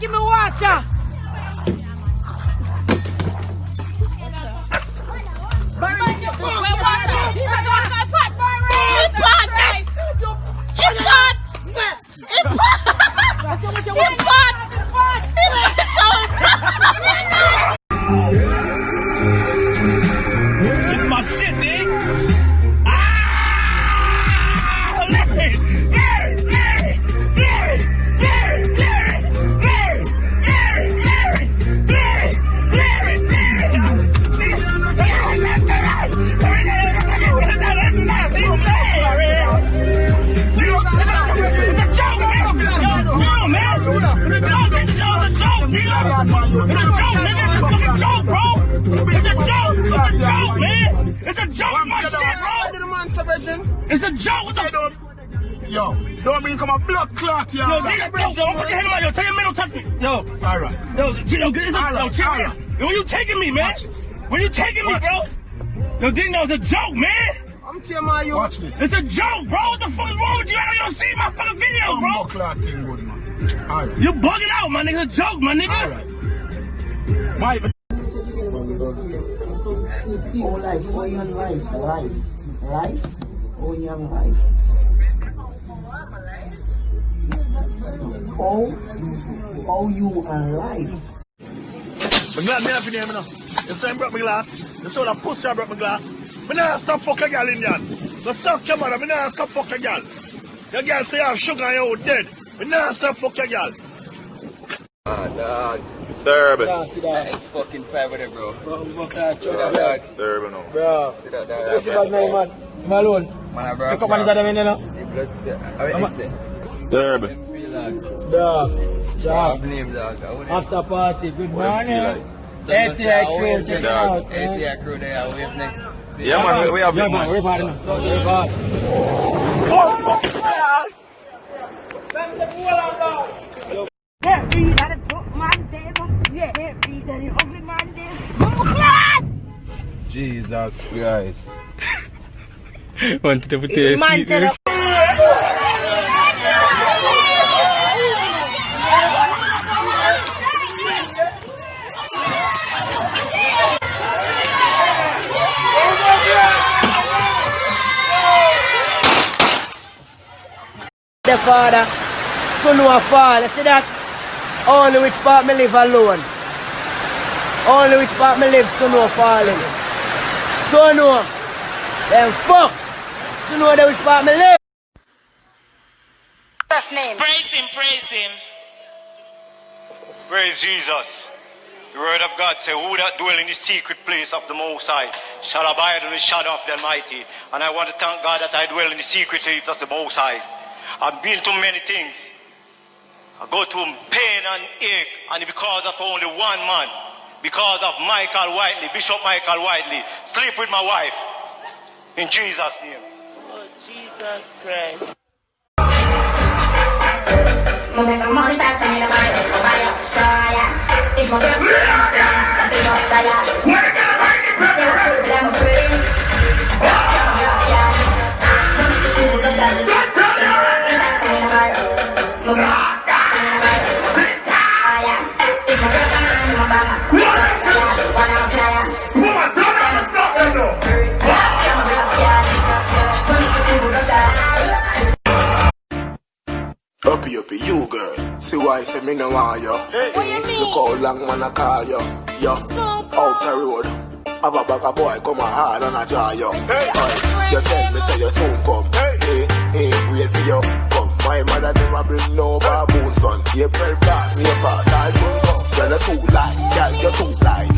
give me water. It's my shit, nigga. It's a joke, what the fuck? Yo, don't mean come a blood clot, yo. Yo, put your head on, yo, tell your man don't touch me. Yo. Alright. Yo, chill, it's a chill. Yo, where you taking me, man? Where you taking me, bro? Yo, Dino, it's a joke, man. I'm telling my yo. Watch this. It's a joke, bro. What the fuck is wrong with you? I don't see my fucking video, bro. Blood clot thing good, man. Alright. You bugging out, my nigga. It's a joke, my nigga. Alright. My Oh, life, oh, young life. Oh, young life. Oh, you are life. I'm glad me happy there, man. You saw him broke my glass. You saw that pussy I broke my glass. Me nah stop fuck a girl in there. No suck your mother. Me nah stop fuck a girl. Your girl say you have sugar and you're dead. Me nah stop fuck a girl. Ah, dog. Durban. Yeah, see that? It's fucking fair with it, bro. Durban, no. Bro. See that, dog. What's the bad name, man? I'm alone. Man, bro. Pick up on the other man, you know? Durban. Bro. Job. After party, good morning. 80 crew, check it out. 80 crew there, we have next. Yeah, man, we have Yeah, it, man, man. we're party now. We're party. Yeah, be that a broke man, devil. Yeah, be that an ugly man, devil. Jesus Christ. Wanted to put your Man, tell her. The father, son will fall. You see that? Only which part me live alone. Only which part me live, son will falling. Son will. Then fuck. Son will the which part me live. First name. Praise him, praise him. Praise Jesus. The word of God says, who that dwell in the secret place of the Most High shall abide under the shadow of the Almighty. And I want to thank God that I dwell in the secret place of the Most High. I've been through many things. I go through pain and ache, and because of only one man, because of Michael Whiteley, Bishop Michael Whiteley, sleep with my wife. In Jesus' name. Oh, Jesus Christ. Uppy, you girl. See why I say me no want you. What you mean? Look how long man I call you. Yo, out the road. Have a bag of boy come a hard and a jar you. You tell me say you soon come. Wait for you. Come. My mother never bring no baboon son. April pass, me pass, I don't come. You're too lie, girl, you're too lie.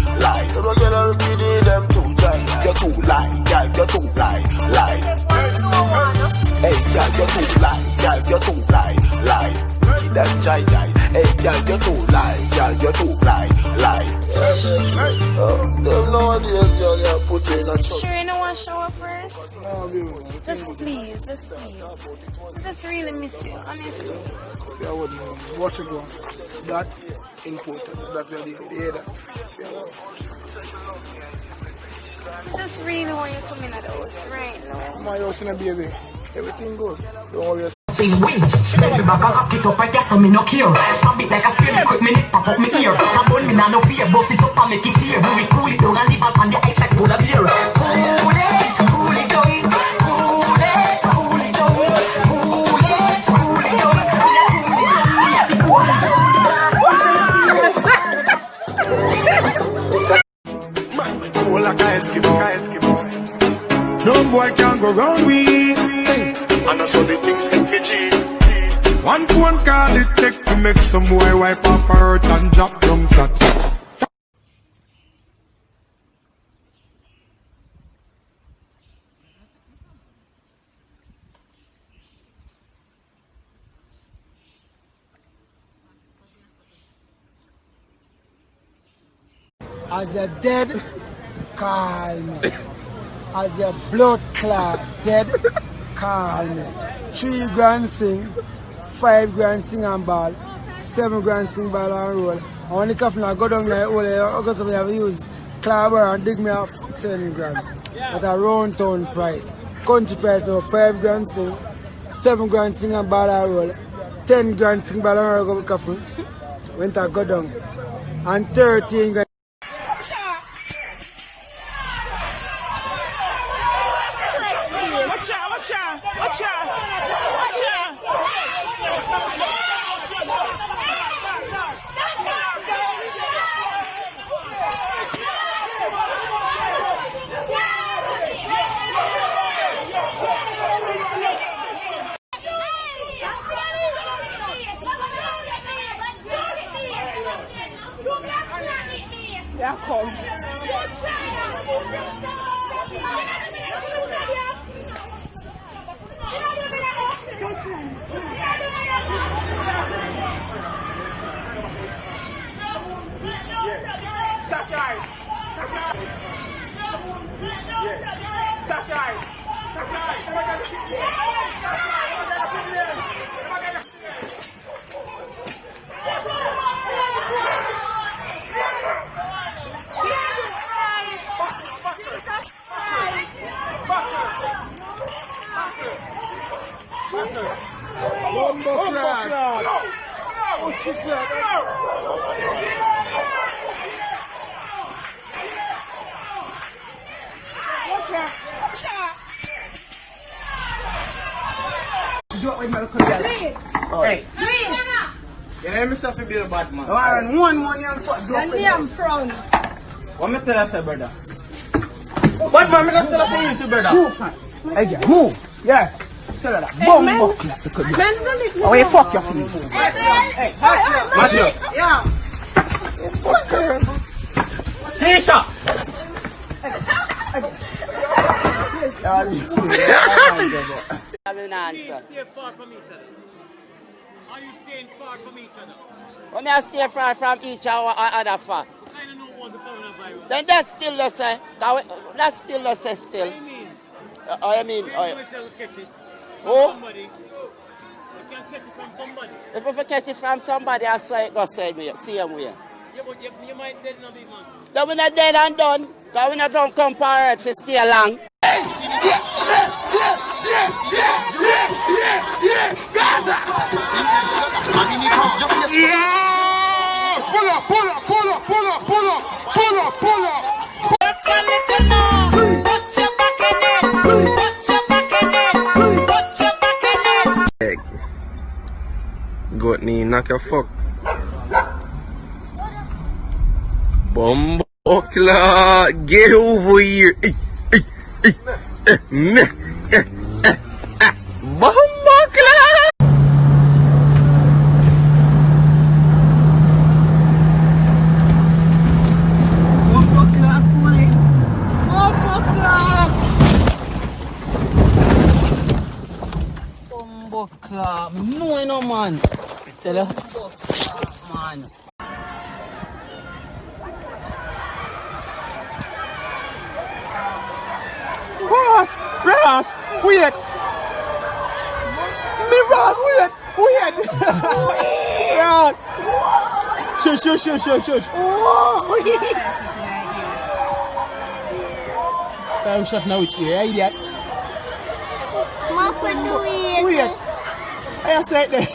You don't get a rickety, them too dry. You're too lie, girl, you're too lie. Hey, girl, you're too lie, girl, you're too lie. That jai. Hey, girl, you're too lie, girl, you're too lie. Them nowadays, girl, you're putting in a truck. Sure, you don't want to shower first? Just please. Just really miss you, honestly. See, I wouldn't watch it go. That important, that really hear that. See, I wouldn't. Just really want you to come in at the house right now. My house in a baby. Everything good. Don't worry. feel win. Bend me back and hack it up, I guess so me no care. Stab it like a spear, me quick me nip pop up me ear. That bone me nah no fear, bust it up and make it tear. We will cool it down and leave up on the ice like polar beer. Cool it down, cool it down, cool it down, cool it down, cool it down. Man, cool like a Eskimo. No boy can go wrong with. And that's how the things get PG. One phone call it take to make some boy wipe up her hurt and drop down flat. As a dead, call me. As a blood clot, dead, call me. 3 grand sing, 5 grand sing and ball, 7 grand sing ball and roll. And when the coffin I go down there, I go to me have use clapper and dig me up 10 grand. At a round town price. Country price now 5 grand sing, 7 grand sing and ball and roll, 10 grand sing ball and roll go to coffin. Went I go down. And 13 grand. Yeah, come. Hey. You know myself to be a bad man. One money and fuck. The name frown. What me tell us, brother? What man me tell us you, brother? Move. Hey, girl, move. Yeah. Tell her that. Bomb buck. Oh, you fuck your food. Hey, Matthew. Yeah. Tisha. I'm an answer. Stay far from each other. Are you staying far from each other? When I stay far from each other far. I don't know what the coronavirus. Then that's still the same. That's still the same still. What do you mean? I mean, Catch it. who? Somebody. You can catch it from somebody. If I catch it from somebody, I say it go same way, same way. Yeah, but you might dead now, big man. Then we're not dead and done. Because we don't come for it for stay long. Pull up, pull up, pull up, pull up, pull up, pull up, pull up. Just want let you know. Put your back in it. Put your back in it. Put your back in it. Goat knee, knock your fuck. Bumbo clock, get over here. Bumbo clock. Buckler, no, no man. Tell you, man. Ross, wait. Me Ross, wait. Ross. Shush. Oh, I'm shut now, which ear, idiot. Muffin, Wait. I say that.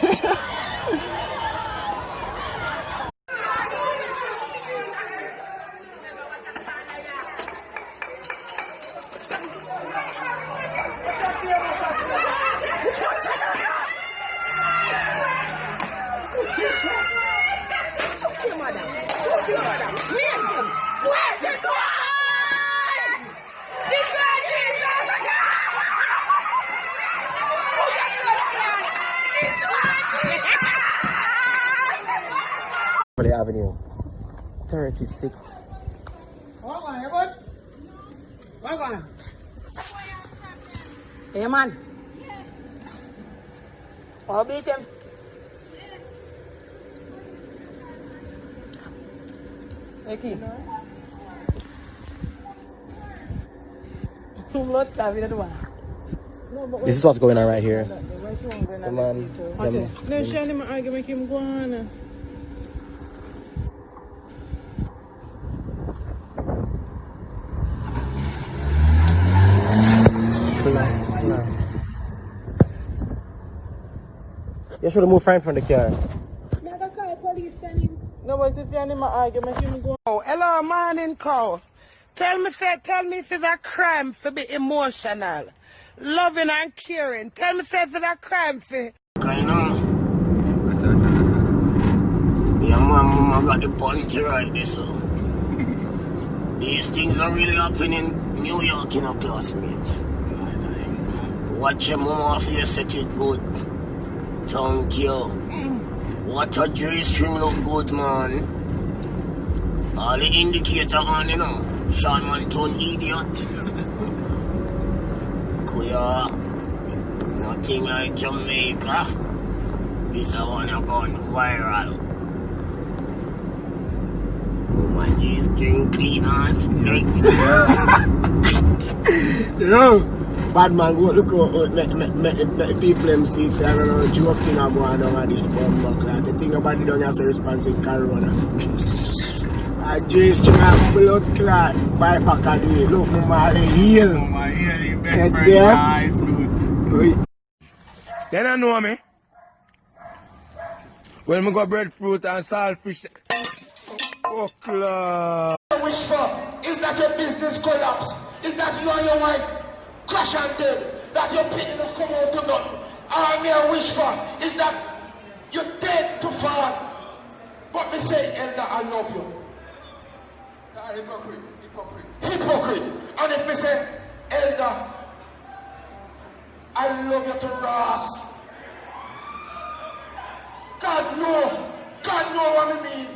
Beverly Avenue, 36. What going on, bud? What going on? Hey, man. I'll beat him. Hey, This is what's going on right here. Come on. Okay. No, show him argument him go on. You should have moved right from the car. No, but if you're in my argument, him go. Oh, hello, morning call. Tell me if it's a crime for be emotional, loving and caring. Tell me if it's a crime for. I know. Yeah, mama got the punch right this so. These things are really happening in New York, you know, classmates. Watch your mama for you set it good. Thank you. What a Dre string look good, man. All the indicator on, you know. Sean Manton idiot. Kuya. Nothing like Jamaica. This one have gone viral. My G string clean as legs. Yo, bad man go look out, make the people them see, say I don't know, joking or going on this bomb like the thing about it don't have to respond with Corona. I just have blood clot by back of the way. Look, mama, they heal. Mama, yeah, the best friend in high school. They don't know me. When we got breadfruit and saltfish. Oh, club. Wish for is that your business collapse? Is that you and your wife crash and dead? That your penny not come out to nothing? All me I wish for is that you're dead to fall. But me say, Elder, I love you. Hypocrite. And if me say, Elder, I love you to Ross. God know what I mean.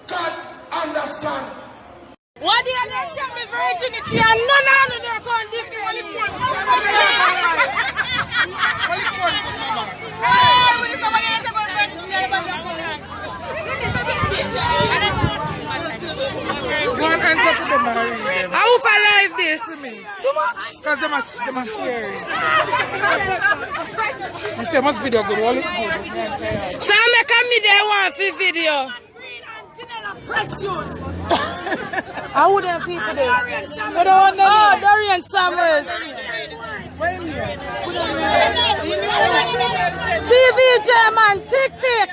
God understand. What do you like to me virginity and none of them are going to give me How if I live this? So much? Because they must share it. You say must video good, all it good. So I make a midday one for video. How would them people there? Oh, Dorian Samuel. TV German, tick.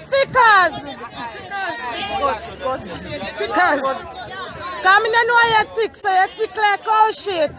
Because come in and know you tick, so you tick like oh shit.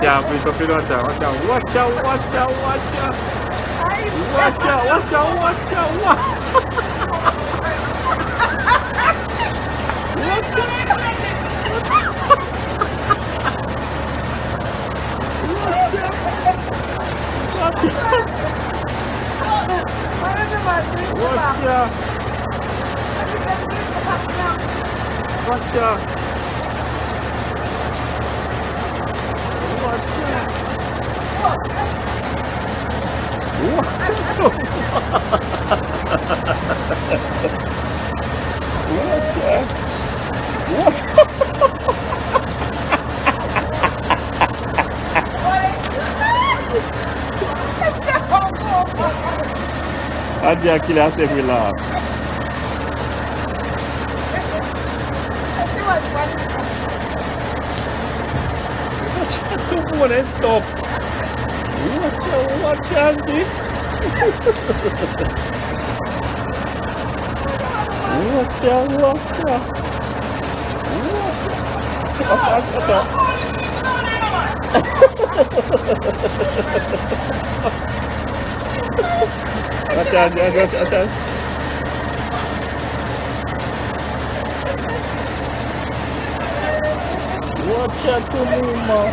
Yeah, please don't figure out. Watch out. Watch out. And they kill us every laugh. Come on and stop. Watch out, this. Watch out. Watch out to move, man.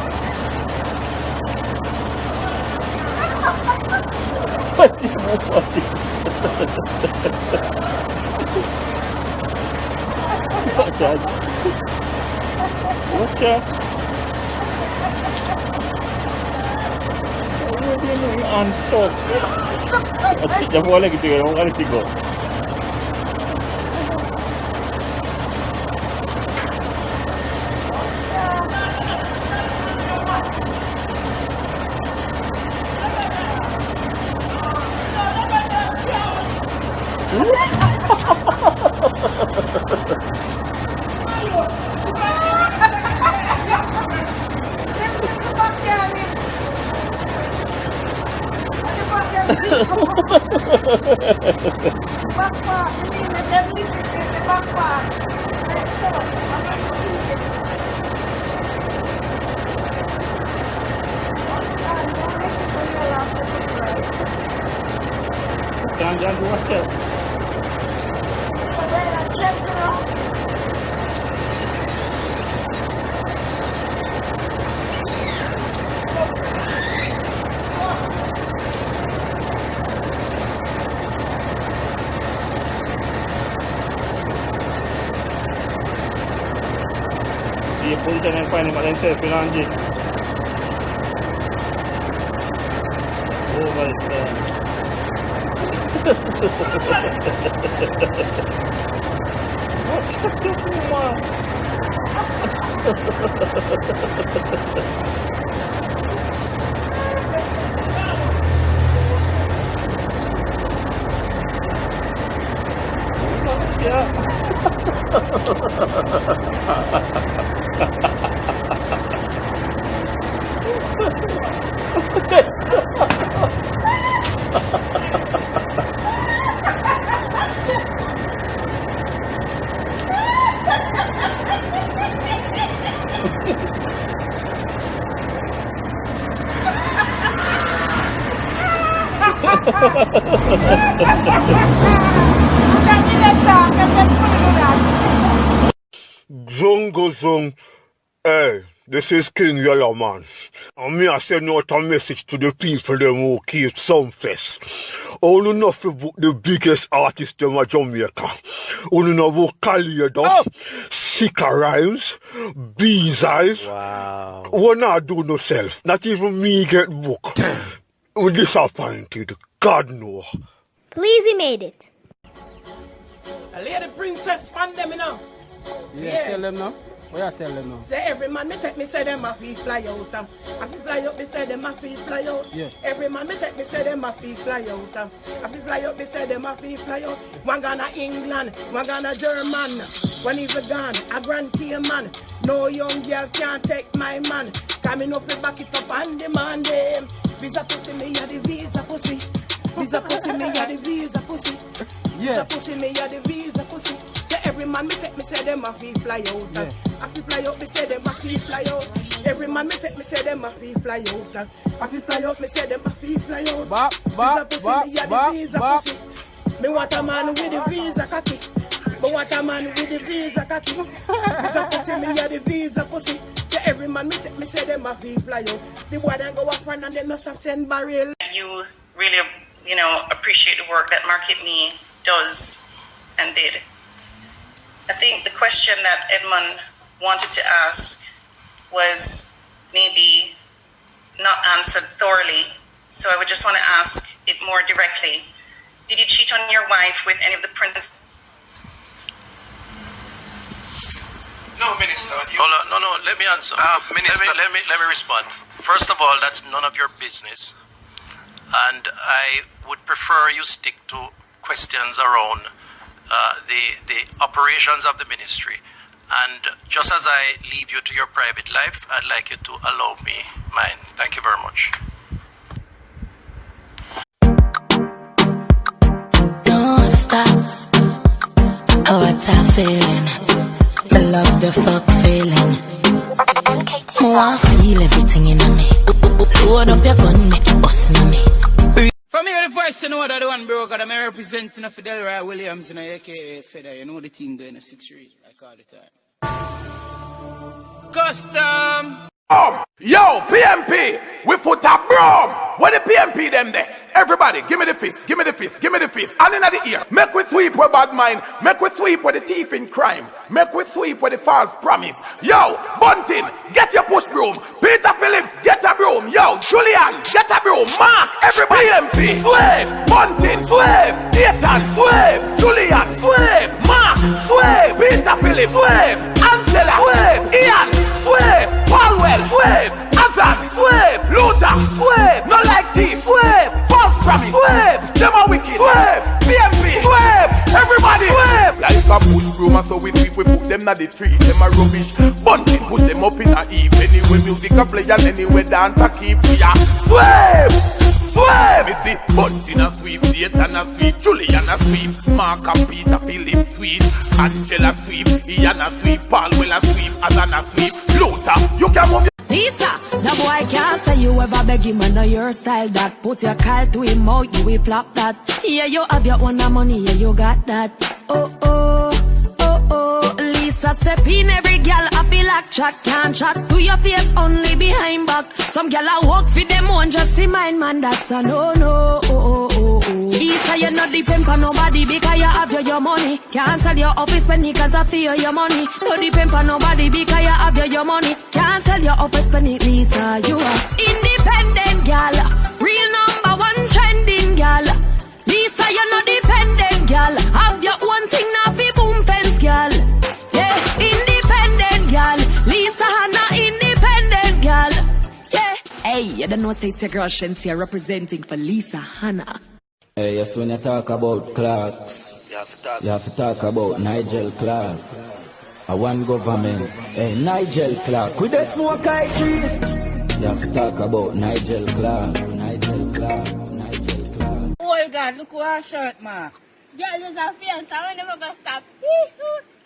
Watch out. Watch out. Unstop. Ya boleh gitu ya, orang ada tiga. Jangan watch out. Dia pun jangan find mak lenser bilang je. Oh my god. What's the rumah? Zongo Zong, hey, this is King Yellow Man. And me I send out a message to the people them who keep Sumfest. All enough to book the biggest artist them of Jamaica. All enough Vocalier, Sika Rhymes, Bees Eyes. Wow. We not do no self. Not even me get book. We disappointed. God no. Please, he made it. A lady princess pan them, you know. Yeah, tell them now. What you tell them now? Say every man me take me say them a fee fly out. I feel fly up me say them a fee fly out. Yeah. Every man me take me say them a fee fly out. I feel fly up me say them a fee fly out. One gonna England, one gonna German. One even gone, a Grand Cayman. No young girl can't take my man. Coming off it back it up and demand them. Visa pussy me a the visa pussy. Visa pussy me a the visa pussy. Visa pussy me a the visa pussy. Say every man me take me say them a fee fly out. Yeah. I feel fly out me say them a fee fly out. Every man me take me say them a fee fly out. I feel fly out me say them a fee fly out. Visa pussy me a the visa pussy. Me want a man with the visa cocky. Me want a man with the visa cocky. Visa pussy me a the visa pussy. Say every man me take me say them a fee fly out. The boy then go a front and they must have 10 barrel. You really, appreciate the work that Market Me does and did. I think the question that Edmund wanted to ask was maybe not answered thoroughly, so I would just want to ask it more directly. Did you cheat on your wife with any of the princes? No, Minister. Hold on, no, let me answer. Minister. Let me respond. First of all, that's none of your business. and I would prefer you stick to questions around the operations of the ministry. And just as I leave you to your private life, I'd like you to allow me mine. Thank you very much. Don't stop. Oh, what a feeling. I love the fuck feeling. I want to feel everything in me. Load up your gun, make it bust in me. From here, the voice, you know that the one, bro, because I'm representing of Delroy Williams, and aka Feder. You know the thing going to 6-3, like all the time. Custom! Yo, PMP, we put a broom. What the PMP them there? Everybody, give me the fist, give me the fist, give me the fist. And in the ear, make we sweep with bad mind, make we sweep with the thief in crime, make we sweep with the false promise. Yo, Bunting, get your push broom. Peter Phillips, get a broom. Yo, Julian, get a broom. Mark, everybody. PMP, slave. Bunting, slave. Ethan, slave. Julian, slave. Mark, slave. Peter Phillips, slave. Angela, slave. Ian, slave. Palwell, slave. Azan, slave. Luther, slave. No like thief, slave. False promise, slave. Them are wicked, slave. PMP, slave. Everybody, slave. Like a push broom, and so we put them na the tree. Them are rubbish. Bunting push them up in a heap. Anyway music a play and anyway dance a keep. Yeah, slave. Slave. Me see Bunting a sweep, Satan a sweep, Julian a sweep, Mark and Peter Philip sweep, Angela sweep, Ian a sweep, Palwell a sweep, Azan a sweep, Luther, you can move your Lisa, the boy can't say you ever beg him and know your style that. Put your call to him out, you will flop that. Yeah, you have your own money, yeah, you got that. Oh, oh, oh, oh. Lisa step in, every girl happy like chat. Can't chat to your face, only behind back. Some girl a walk for them one, just see mine, man, that's a no-no. Oh, oh, oh, oh. Lisa, you not depend on nobody because you have your money. Can't sell your office penny cause I feel your money. No depend on nobody because you have your money. Can't sell your office penny, Lisa, you are independent girl. Real number one trending girl. Lisa, you're not dependent girl. Have your own thing, not be boom fence girl. Yeah, independent girl. Lisa, Hannah, independent girl. Yeah. Hey, you don't know say it's your girl Shensia representing for Lisa Hannah. Hey, yes, when you talk about Clarks, you have to talk about Nigel Clark. A one government. Hey, Nigel Clark. With the smoke I treat. You have to talk about Nigel Clark. Nigel Clark. Nigel Clark. Oh God, look who our shirt, man. Girl, there's a fear, so I never gonna stop.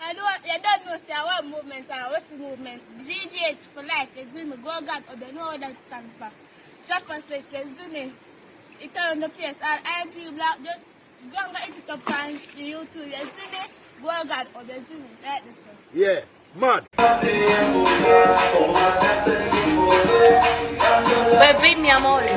I don't know, say what movement and what's the movement. GGH for life, it's in me. Go God, or they know what that stands for. Chopper says, it's in me. It turn the face, and IG black, just go and get it up on the YouTube. You see me? Go God, or they see me. Like this one. Yeah, mad. Wait, beat me, I'm all in.